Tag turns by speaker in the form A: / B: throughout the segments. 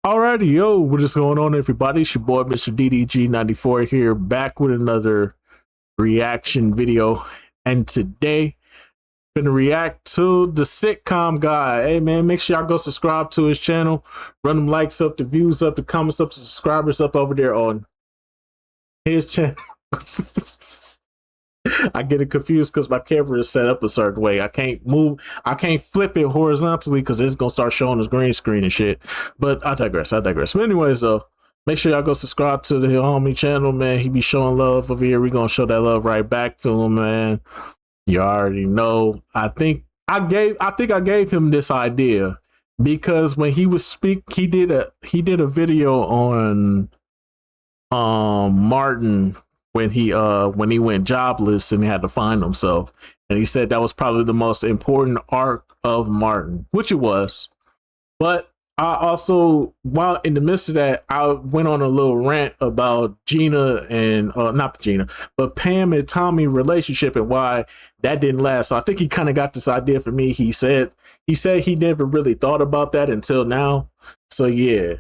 A: Alrighty, yo, what is going on, everybody? It's your boy, Mr. DDG94 here, back with another reaction video. And today, I'm gonna react to the sitcom guy. Hey, man, make sure y'all go subscribe to his channel. Run them likes up, the views up, the comments up, the subscribers up over there on his channel. I get it confused because my camera is set up a certain way. I can't flip it horizontally because it's gonna start showing us green screen and shit. But I digress. But anyways, though, make sure y'all go subscribe to the homie channel, man. He be showing love over here. We gonna show that love right back to him, man. You already know. I think I gave him this idea because when he was he did a video on Martin when he went jobless and he had to find himself, and he said that was probably the most important arc of Martin, which it was. But I also, while in the midst of that, I went on a little rant about Gina and not Gina, but Pam and Tommy relationship and why that didn't last. So I think he kind of got this idea from me. He said he never really thought about that until now. So yeah,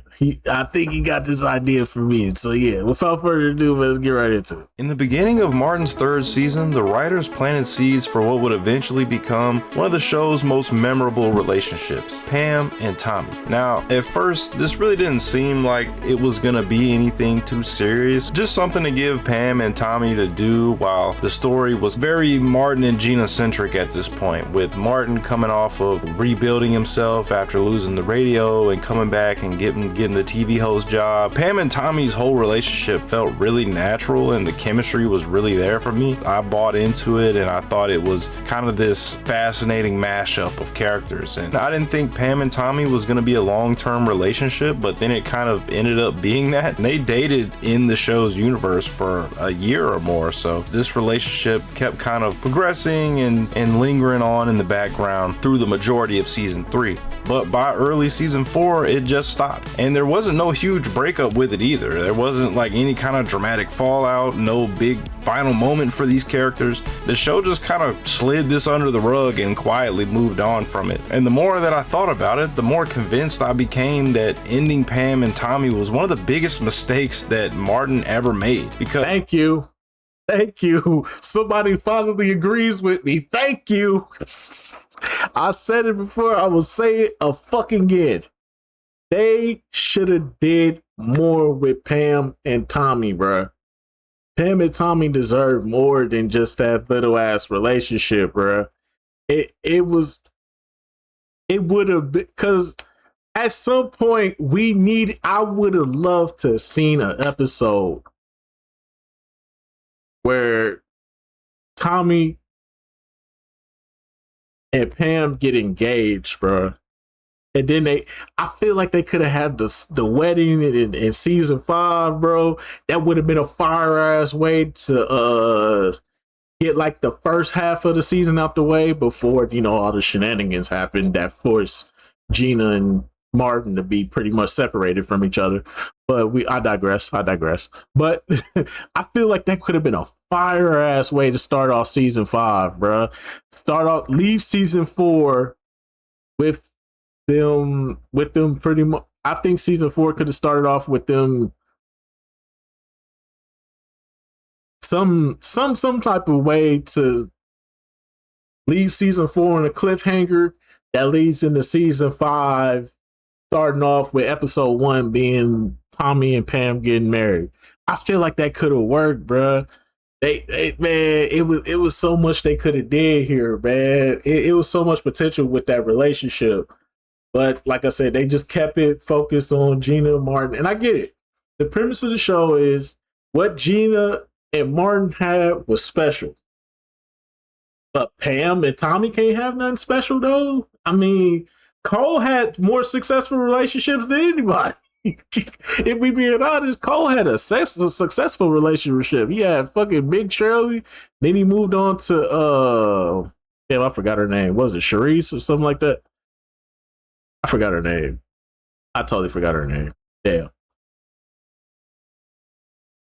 A: I think he got this idea from me. So yeah, without further ado, let's get right into it.
B: In the beginning of Martin's third season, the writers planted seeds for what would eventually become one of the show's most memorable relationships, Pam and Tommy. Now, at first, this really didn't seem like it was gonna be anything too serious, just something to give Pam and Tommy to do while the story was very Martin and Gina centric at this point, with Martin coming off of rebuilding himself after losing the radio and coming back and getting the TV host job. Pam and Tommy's whole relationship felt really natural and the chemistry was really there for me. I bought into it and I thought it was kind of this fascinating mashup of characters, and I didn't think Pam and Tommy was going to be a long-term relationship, but then it kind of ended up being that. And they dated in the show's universe for a year or more, so this relationship kept kind of progressing and lingering on in the background through the majority of season 3. But by early season 4, it just stopped, and there wasn't no huge breakup with it either. There wasn't like any kind of dramatic fallout, no big final moment for these characters. The show just kind of slid this under the rug and quietly moved on from it. And the more that I thought about it, the more convinced I became that ending Pam and Tommy was one of the biggest mistakes that Martin ever made. Because
A: Thank you. Somebody finally agrees with me. Thank you. I said it before. I will say it a fucking again. They should have did more with Pam and Tommy, bro. Pam and Tommy deserve more than just that little ass relationship, bro. It would have been, because at some point I would have loved to have seen an episode where Tommy and Pam get engaged, bro. And then I feel like they could have had the wedding in season 5, bro. That would have been a fire ass way to get like the first half of the season out the way before, all the shenanigans happened that forced Gina and Martin to be pretty much separated from each other. But I digress. But I feel like that could have been a fire ass way to start off season 5, bro. Leave season 4 with them pretty much. I think season 4 could have started off with them some type of way to leave season 4 on a cliffhanger that leads into season 5, starting off with episode 1 being Tommy and Pam getting married. I feel like that could have worked, bro. It was so much they could have did here, man. It was so much potential with that relationship. But like I said, they just kept it focused on Gina and Martin. And I get it. The premise of the show is what Gina and Martin had was special. But Pam and Tommy can't have nothing special, though. I mean, Cole had more successful relationships than anybody. If we being honest, Cole had a successful relationship. He had fucking Big Shirley. Then he moved on to, damn, I forgot her name. Was it Charisse or something like that? I forgot her name. I totally forgot her name. Damn.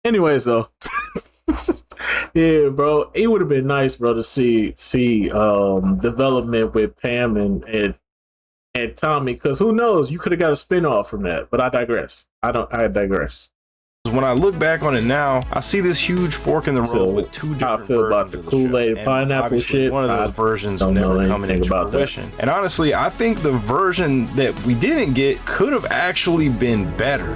A: Anyways, though, yeah, bro, it would have been nice, bro, to see development with Pam and and Tommy, because who knows, you could have got a spinoff from that. But I digress. I digress.
B: When I look back on it now, I see this huge fork in the road with two different
A: I feel about the Kool-Aid pineapple shit.
B: One of those versions never coming into fruition. And honestly, I think the version that we didn't get could have actually been better.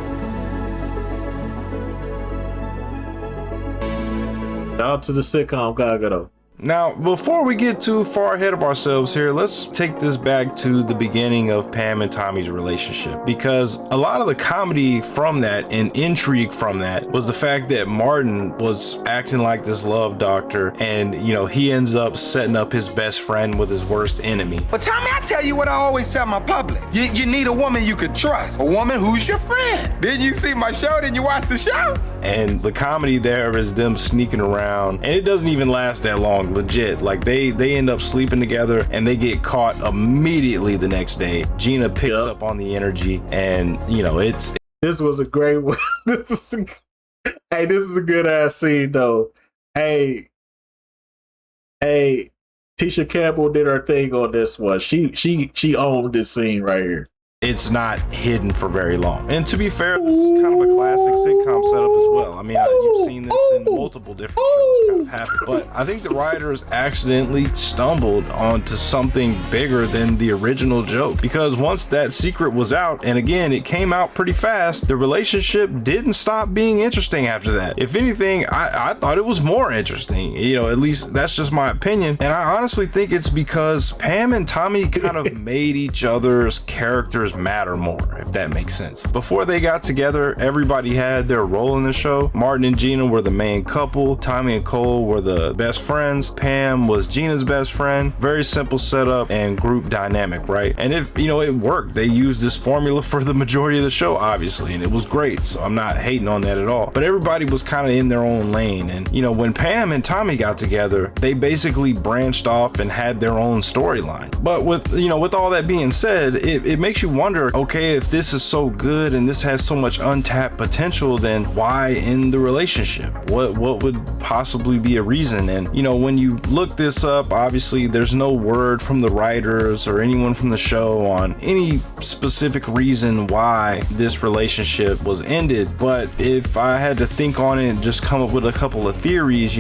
A: Shout out to the sitcom Gaga though.
B: Now, before we get too far ahead of ourselves here, let's take this back to the beginning of Pam and Tommy's relationship, because a lot of the comedy from that and intrigue from that was the fact that Martin was acting like this love doctor, and he ends up setting up his best friend with his worst enemy.
C: But Tommy, I tell you what I always tell my public. You need a woman you could trust, a woman who's your friend. Did you see my show? Did you watch the show?
B: And the comedy there is them sneaking around, and it doesn't even last that long. Legit, like they end up sleeping together and they get caught immediately the next day. Gina picks up on the energy, and
A: this was a great one. This is a good ass scene though. Hey, Tisha Campbell did her thing on this one. She owned this scene right here.
B: It's not hidden for very long. And to be fair, this is kind of a classic sitcom setup as well. I mean, you've seen this in multiple different shows kind of happen, but I think the writers accidentally stumbled onto something bigger than the original joke, because once that secret was out, and again, it came out pretty fast, the relationship didn't stop being interesting after that. If anything, I thought it was more interesting. At least that's just my opinion. And I honestly think it's because Pam and Tommy kind of made each other's characters matter more, if that makes sense. Before they got together, everybody had their role in the show. Martin and Gina were the main couple. Tommy and Cole were the best friends. Pam was Gina's best friend. Very simple setup and group dynamic, right? And it worked. They used this formula for the majority of the show, obviously, and it was great. So I'm not hating on that at all. But everybody was kind of in their own lane. And when Pam and Tommy got together, they basically branched off and had their own storyline. But with all that being said, it makes you wonder, okay, if this is so good and this has so much untapped potential, then why end the relationship? What would possibly be a reason? And when you look this up, obviously there's no word from the writers or anyone from the show on any specific reason why this relationship was ended. But if I had to think on it and just come up with a couple of theories,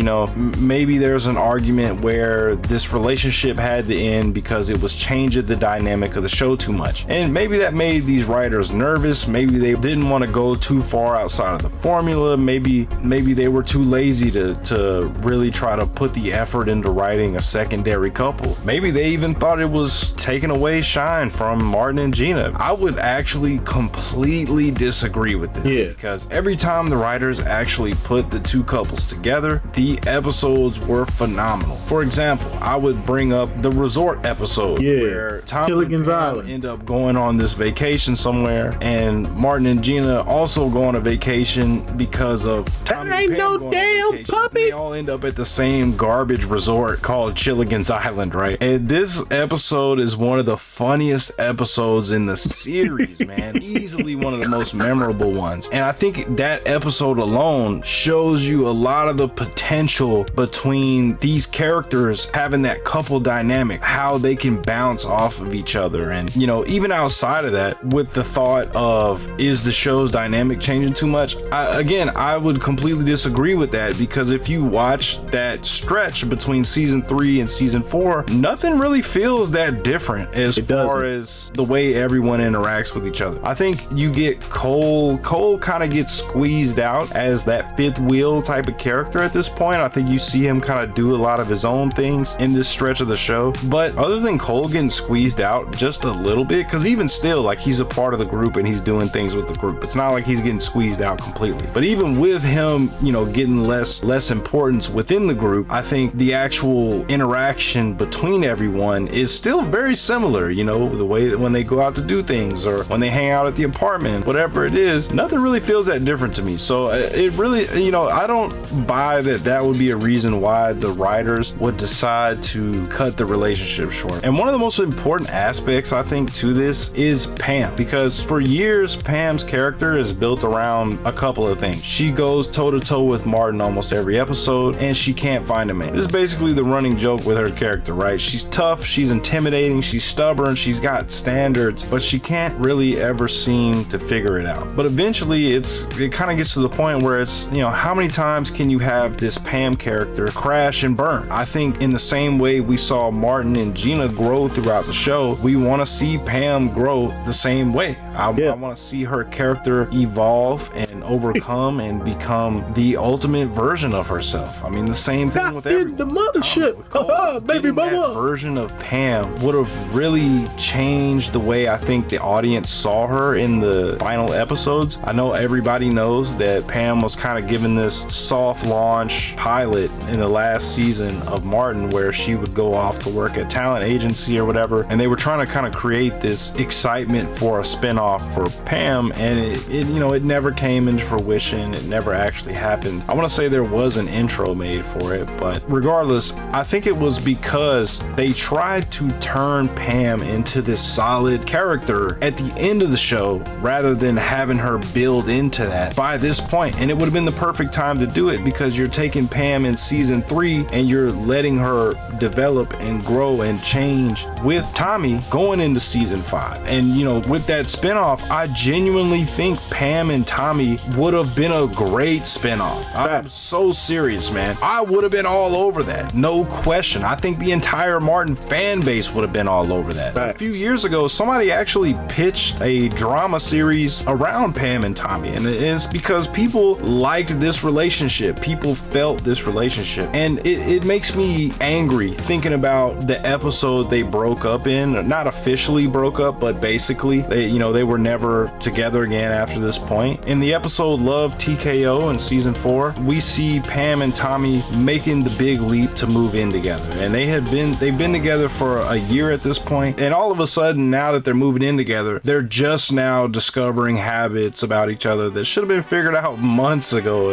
B: maybe there's an argument where this relationship had to end because it was changing the dynamic of the show too much, and maybe that made these writers nervous. Maybe they didn't want to go too far outside of the formula. Maybe they were too lazy to really try to put the effort into writing a secondary couple. Maybe they even thought it was taking away shine from Martin and Gina. I would actually completely disagree with this, because every time the writers actually put the two couples together, the episodes were phenomenal. For example, I would bring up the resort episode where Tom
A: Gilligan's Island
B: end up going on this vacation somewhere, and Martin and Gina also go on a vacation because of Tommy
A: ain't
B: and Pam
A: no damn puppy.
B: They all end up at the same garbage resort called Chilligan's Island, right? And this episode is one of the funniest episodes in the series, man. Easily one of the most memorable ones. And I think that episode alone shows you a lot of the potential between these characters having that couple dynamic, how they can bounce off of each other. And even outside of that, with the thought of, is the show's dynamic changing too much? I would completely disagree with that, because if you watch that stretch between season 3 and season 4, nothing really feels that different as far as the way everyone interacts with each other. I think you get Cole kind of gets squeezed out as that fifth wheel type of character at this point. I think you see him kind of do a lot of his own things in this stretch of the show. But other than Cole getting squeezed out just a little bit, because even still, like, he's a part of the group and he's doing things with the group, it's not like he's getting squeezed out completely. But even with him, getting less importance within the group, I think the actual interaction between everyone is still very similar. The way that when they go out to do things or when they hang out at the apartment, whatever it is, nothing really feels that different to me. So it really, I don't buy that would be a reason why the writers would decide to cut the relationship short. And one of the most important aspects, I think, to this is Pam, because for years Pam's character is built around a couple of things. She goes toe to toe with Martin almost every episode, and she can't find a man. This is basically the running joke with her character, right? She's tough, she's intimidating, she's stubborn, she's got standards, but she can't really ever seem to figure it out. But eventually it kind of gets to the point where it's, you know, how many times can you have this Pam character crash and burn? I think in the same way we saw Martin and Gina grow throughout the show, we want to see Pam grow the same way. I want to see her character evolve and overcome and become the ultimate version of herself. I mean, the same thing with everyone.
A: The mothership, baby
B: That
A: mama.
B: version of Pam would have really changed the way I think the audience saw her in the final episodes. I know everybody knows that Pam was kind of given this soft launch pilot in the last season of Martin, where she would go off to work at talent agency or whatever, and they were trying to kind of create this excitement for a spinoff for Pam, and it never came into fruition. It never actually happened. I want to say there was an intro made for it, but regardless, I think it was because they tried to turn Pam into this solid character at the end of the show rather than having her build into that by this point. And it would have been the perfect time to do it, because you're taking Pam in season 3 and you're letting her develop and grow and change with Tommy going into season 5. And with that spinoff, I genuinely think Pam and Tommy would have been a great spinoff. I'm so serious, man. I would have been all over that, no question. I think the entire Martin fan base would have been all over that. A few years ago, somebody actually pitched a drama series around Pam and Tommy, and it's because people liked this relationship. People felt this relationship, and it makes me angry thinking about the episode they broke up in. Not officially broke up, but basically they were never together again after this point. In the episode Love TKO in season 4, we see Pam and Tommy making the big leap to move in together, and they've been together for a year at this point, and all of a sudden, now that they're moving in together, they're just now discovering habits about each other that should have been figured out months ago.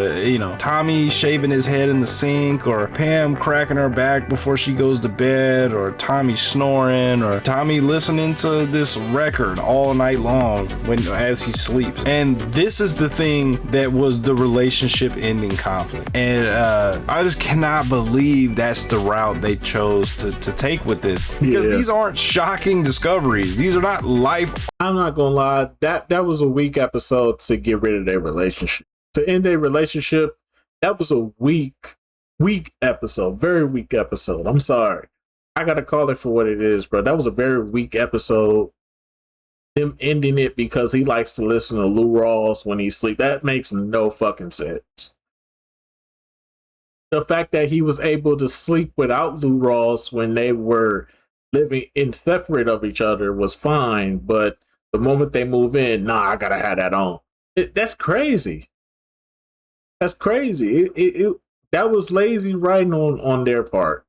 B: Tommy shaving his head in the sink, or Pam cracking her back before she goes to bed, or Tommy snoring, or Tommy listening to this record all night long as he sleeps. And this is the thing that was the relationship ending conflict, and I just cannot believe that's the route they chose to take with this, because these aren't shocking discoveries. These are not life.
A: I'm not gonna lie, that was a weak episode to get rid of their relationship, to end their relationship. That was a weak episode, very weak episode. I'm sorry, I gotta call it for what it is, bro. That was a very weak episode. Him ending it because he likes to listen to Lou Rawls when he sleeps, that makes no fucking sense. The fact that he was able to sleep without Lou Rawls when they were living in separate of each other was fine, but the moment they move in, I gotta have that on. That's crazy. That's crazy. That was lazy writing on their part.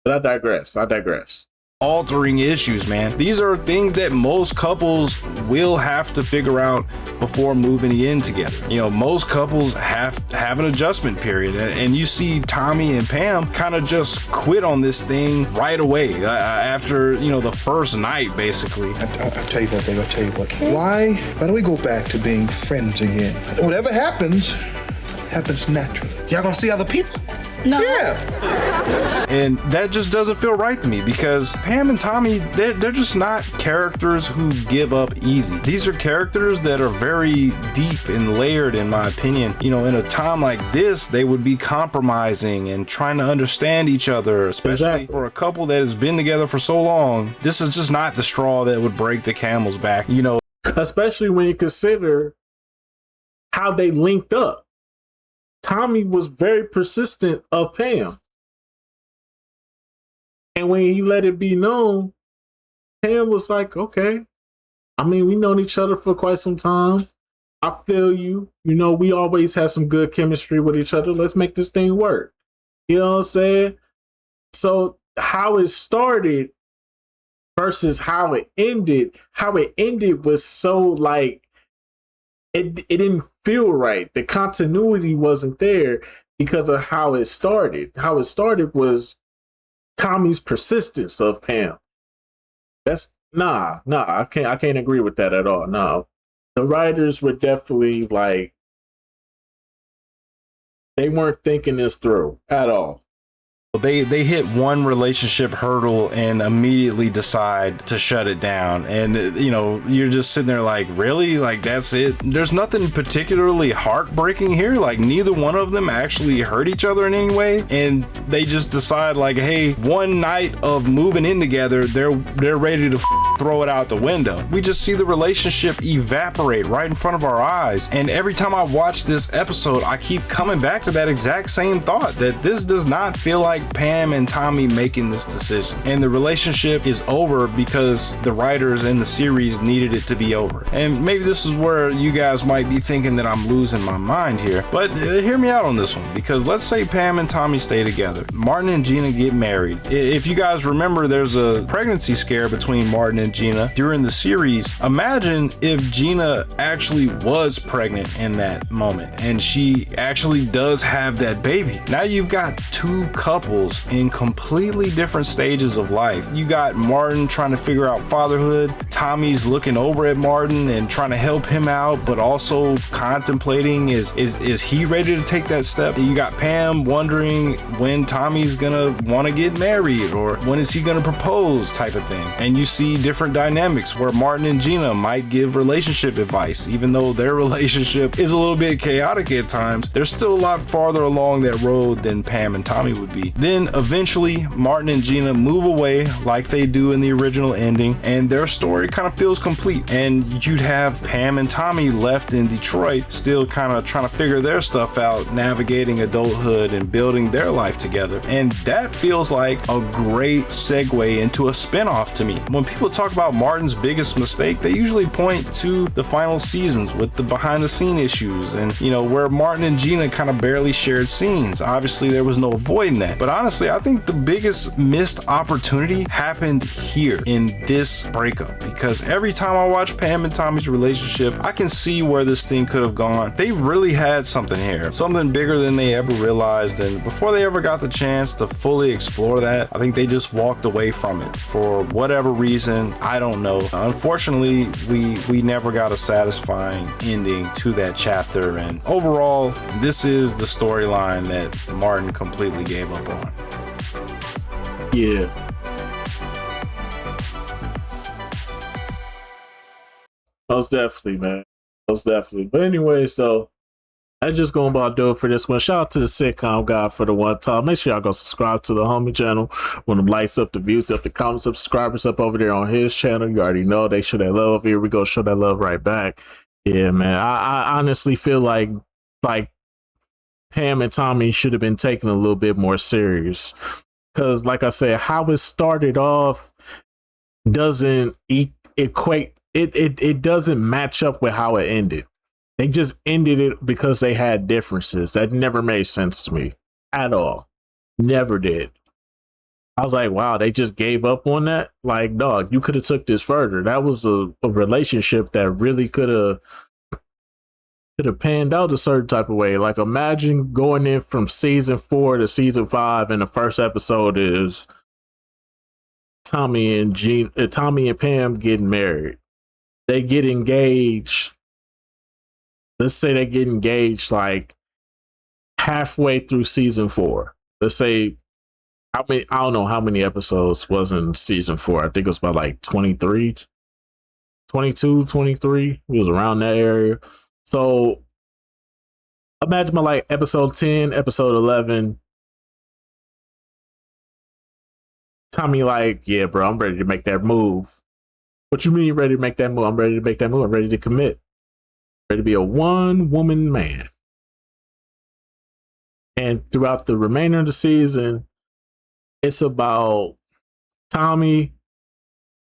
A: But I digress.
B: Altering issues, man. These are things that most couples will have to figure out before moving in together. Most couples have an adjustment period, and you see Tommy and Pam kind of just quit on this thing right away after the first night, basically.
D: I'll tell you what, babe. I'll tell you what. Why don't we go back to being friends again? Whatever happens naturally. Y'all gonna see other people?
E: No.
D: Yeah.
B: And that just doesn't feel right to me, because Pam and Tommy, they're just not characters who give up easy. These are characters that are very deep and layered, in my opinion. In a time like this, they would be compromising and trying to understand each other, especially for a couple that has been together for so long. This is just not the straw that would break the camel's back,
A: Especially when you consider how they linked up. Tommy was very persistent of Pam. And when he let it be known, Pam was like, okay. I mean, we known each other for quite some time. I feel you. We always had some good chemistry with each other. Let's make this thing work. You know what I'm saying? So how it started versus how it ended was so like, it didn't feel right. The continuity wasn't there because of how it started. How it started was Tommy's persistence of Pam. That's I can't agree with that at all. No, the writers were definitely like they weren't thinking this through at all.
B: They hit one relationship hurdle and immediately decide to shut it down. And you're just sitting there like, really? Like, that's it? There's nothing particularly heartbreaking here. Like, neither one of them actually hurt each other in any way, and they just decide like, hey, one night of moving in together, they're ready to throw it out the window. We just see the relationship evaporate right in front of our eyes. And every time I watch this episode, I keep coming back to that exact same thought, that this does not feel like Pam and Tommy making this decision, and the relationship is over because the writers in the series needed it to be over. And maybe this is where you guys might be thinking that I'm losing my mind here, but hear me out on this one, because let's say Pam and Tommy stay together, Martin and Gina get married. If you guys remember, there's a pregnancy scare between Martin and Gina during the series. Imagine if Gina actually was pregnant in that moment and she actually does have that baby. Now you've got two couples in completely different stages of life. You got Martin trying to figure out fatherhood. Tommy's looking over at Martin and trying to help him out, but also contemplating is he ready to take that step? You got Pam wondering when Tommy's gonna want to get married, or when is he gonna propose, type of thing. And you see different dynamics where Martin and Gina might give relationship advice, even though their relationship is a little bit chaotic at times. They're still a lot farther along that road than Pam and Tommy would be. Then eventually Martin and Gina move away like they do in the original ending, and their story kind of feels complete, and you'd have Pam and Tommy left in Detroit still kind of trying to figure their stuff out, navigating adulthood and building their life together. And that feels like a great segue into a spinoff to me. When people talk about Martin's biggest mistake, they usually point to the final seasons with the behind the scene issues, and where Martin and Gina kind of barely shared scenes. Obviously there was no avoiding that, but honestly, I think the biggest missed opportunity happened here in this breakup, because every time I watch Pam and Tommy's relationship, I can see where this thing could have gone. They really had something here, something bigger than they ever realized, and before they ever got the chance to fully explore that, I think they just walked away from it for whatever reason. I don't know. Unfortunately, we never got a satisfying ending to that chapter, and overall, this is the storyline that Martin completely gave up on.
A: Yeah. Most definitely, man. Most definitely. But anyway, so that's just going about doing for this one. Shout out to the Sitcom Guy for the one time. Make sure y'all go subscribe to the homie channel. When them likes up, the views up, the comments up, subscribers up over there on his channel. You already know they show that love. Here we go, show that love right back. Yeah, man. I honestly feel like Pam and Tommy should have been taken a little bit more serious. Because, like I said, how it started off doesn't equate. It doesn't match up with how it ended. They just ended it because they had differences. That never made sense to me at all. Never did. I was like, wow, they just gave up on that? Like, dog, you could have took this further. That was a relationship that really could have panned out a certain type of way. Like, imagine going in from season 4 to season 5, and the first episode is Tommy and Pam getting married. They get engaged. Let's say they get engaged like halfway through season 4. Let's say, I don't know how many episodes was in season 4. I think it was about like 23, 22, 23. It was around that area. So imagine my like episode 10, episode 11. Tommy like, yeah, bro, I'm ready to make that move. What you mean you're ready to make that move? I'm ready to make that move. I'm ready to commit. Ready to be a one-woman man. And throughout the remainder of the season, it's about Tommy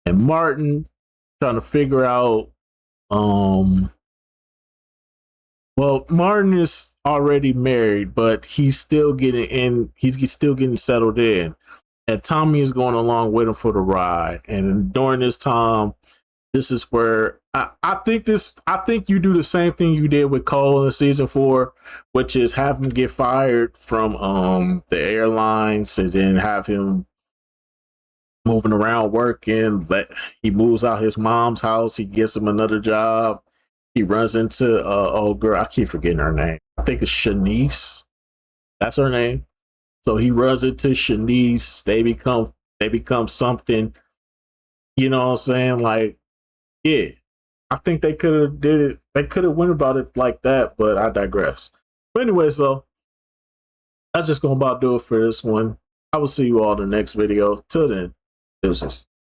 A: and Martin trying to figure out, well, Martin is already married, but he's still getting in, he's still getting settled in. And Tommy is going along with him for the ride. And during this time, this is where I think you do the same thing you did with Cole in season 4, which is have him get fired from the airlines and then have him moving around working. He moves out his mom's house. He gets him another job. He runs into old girl. I keep forgetting her name. I think it's Shanice. That's her name. So he runs into Shanice. They become something. You know what I'm saying? Like, yeah. I think they could have did it. They could have went about it like that, but I digress. But anyways, though, that's just gonna about do it for this one. I will see you all in the next video. Till then, deuces.